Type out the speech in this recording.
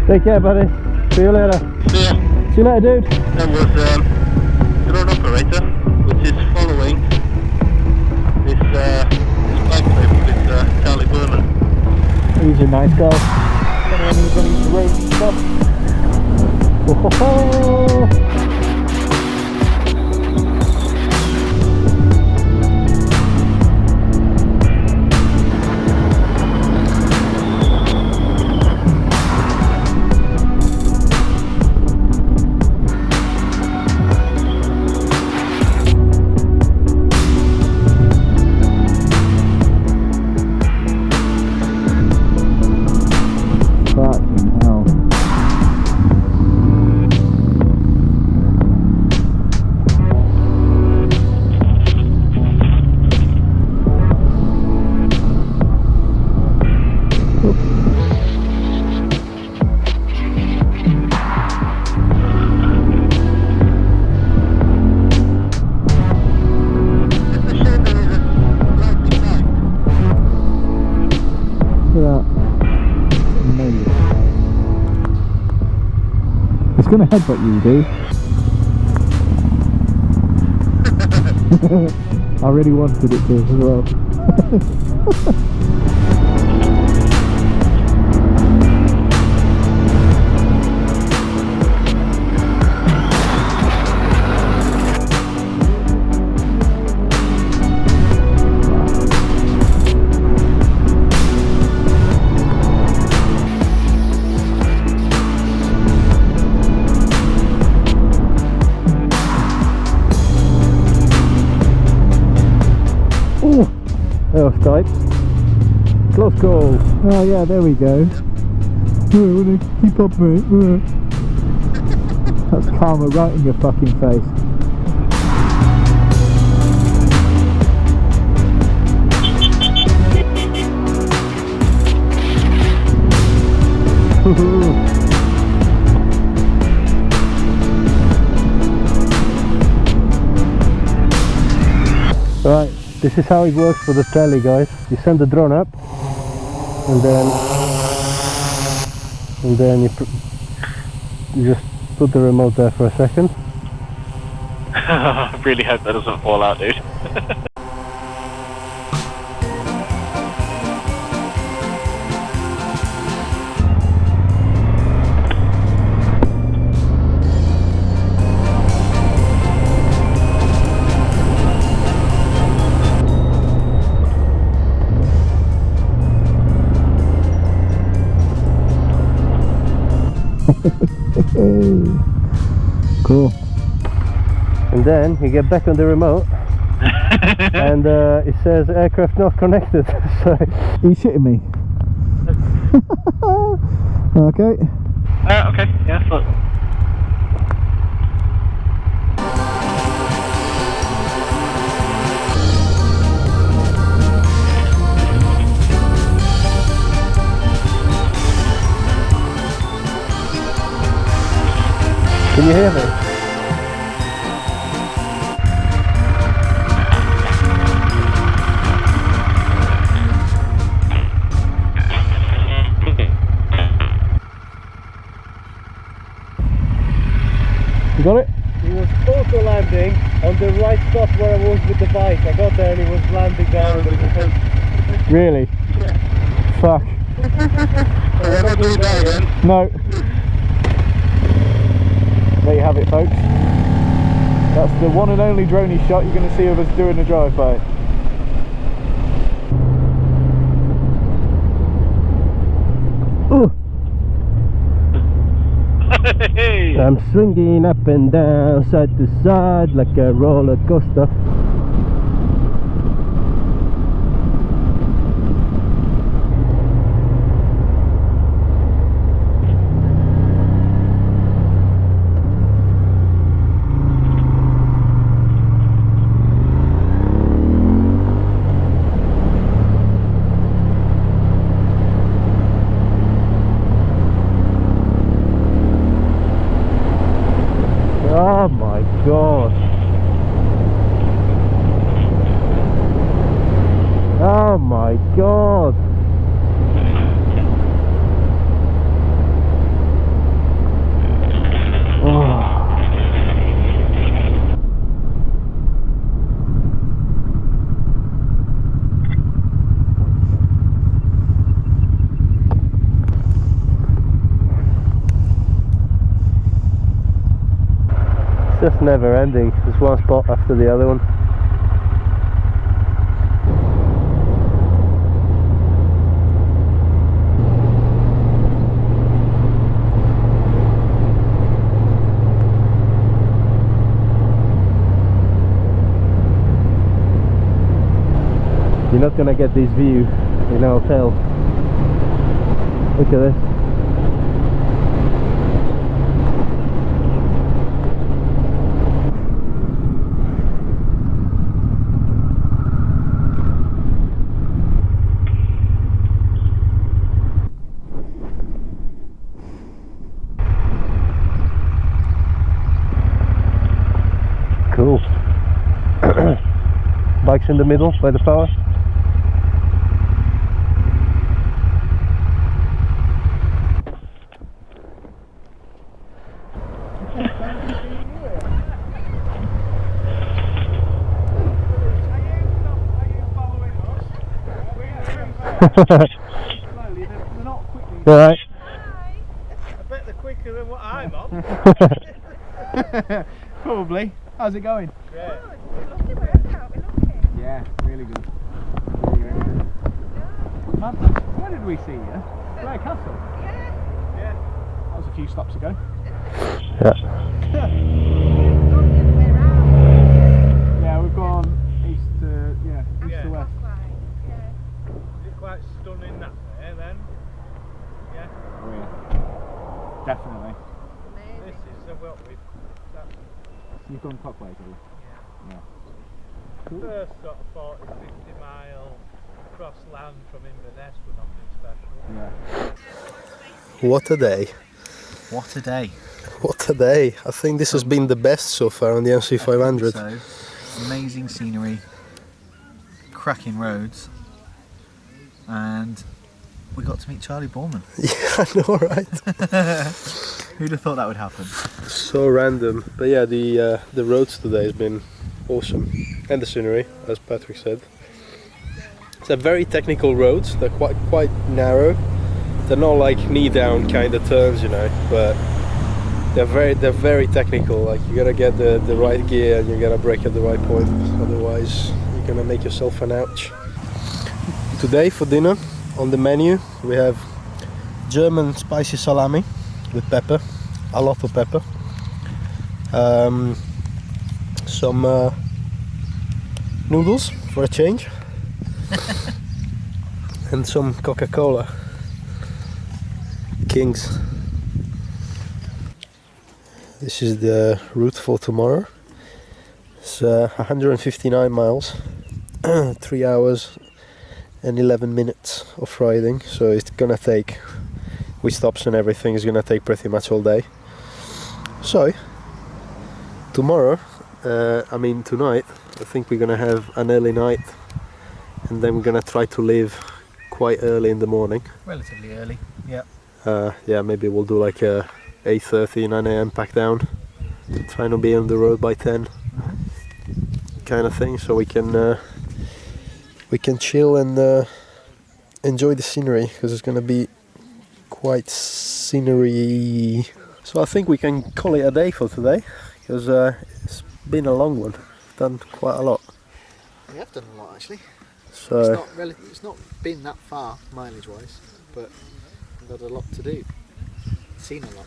Take care, buddy. See you later. See ya. See you later, dude. That was drone operator, which is following this bike trip with Charley Boorman. He's a nice guy. Anybody's road stuff. Oh, ho, ho. It's going to headbutt you, dude. I really wanted it to as well. That was tight. Close call. Oh yeah, there we go. I want to keep up, mate. That's karma right in your fucking face. Right. This is how it works for the Charley, guys. You send the drone up, and then you just put the remote there for a second. I really hope that doesn't fall out, dude. Cool. And then you get back on the remote and it says aircraft not connected. So are you shitting me? Okay. Okay, yeah, look. Can you hear me? You got it? He was auto landing on the right spot where I was with the bike. I got there and he was landing down. Really? Yeah. Fuck. We're not doing that again. No. There you have it, folks. That's the one and only droney shot you're going to see of us doing a drive-by. Hey. I'm swinging up and down, side to side, like a roller coaster. Oh my god. just never ending. There's one spot after the other one. You're not gonna get this view in a hotel. Look at this. Cool. Bikes in the middle by the power. They're not quickly. Alright. I bet they're quicker than what I'm on. Probably. How's it going? Good. Lovely workout. We're lucky. Yeah, really good. Really good. Madness. Where did we see you? Blair Castle. Yeah. Yeah. That was a few stops ago. Yeah. Yeah, we've gone east to east to west. Yeah. Is it quite stunning that way then? Yeah. Oh yeah. Definitely. Amazing. This is what we've. You've gone clockwise, have you? Yeah. Cool. First sort of 40, 50 mile cross land from Inverness was nothing special. Yeah. What a day. What a day. What a day. I think this has been the best so far on the NC500. So, amazing scenery, cracking roads, and we got to meet Charley Boorman. Yeah, I know, right? Who'd have thought that would happen? So random. But yeah, the roads today has been awesome. And the scenery, as Patrick said. It's a very technical roads. They're quite narrow. They're not like knee down kind of turns, you know, but they're very technical. Like you gotta get the right gear and you gotta brake at the right point, otherwise you're gonna make yourself an ouch. Today for dinner on the menu we have German spicy salami with pepper, a lot of pepper, some noodles for a change, and some Coca-Cola. Kings. This is the route for tomorrow. It's 159 miles, 3 hours and 11 minutes of riding, so it's gonna take, with stops and everything, it's gonna take pretty much all day. So tomorrow, tonight, I think we're gonna have an early night, and then we're gonna try to leave quite early in the morning. Relatively early, yeah. Yeah, maybe we'll do like a 8:30, 9 AM pack down, trying to be on the road by 10 kind of thing, so we can chill and enjoy the scenery, because it's gonna be quite scenery. So I think we can call it a day for today, because it's been a long one. We've done quite a lot. We have done a lot actually. So It's not been that far mileage wise, but we've got a lot to do. Seen a lot.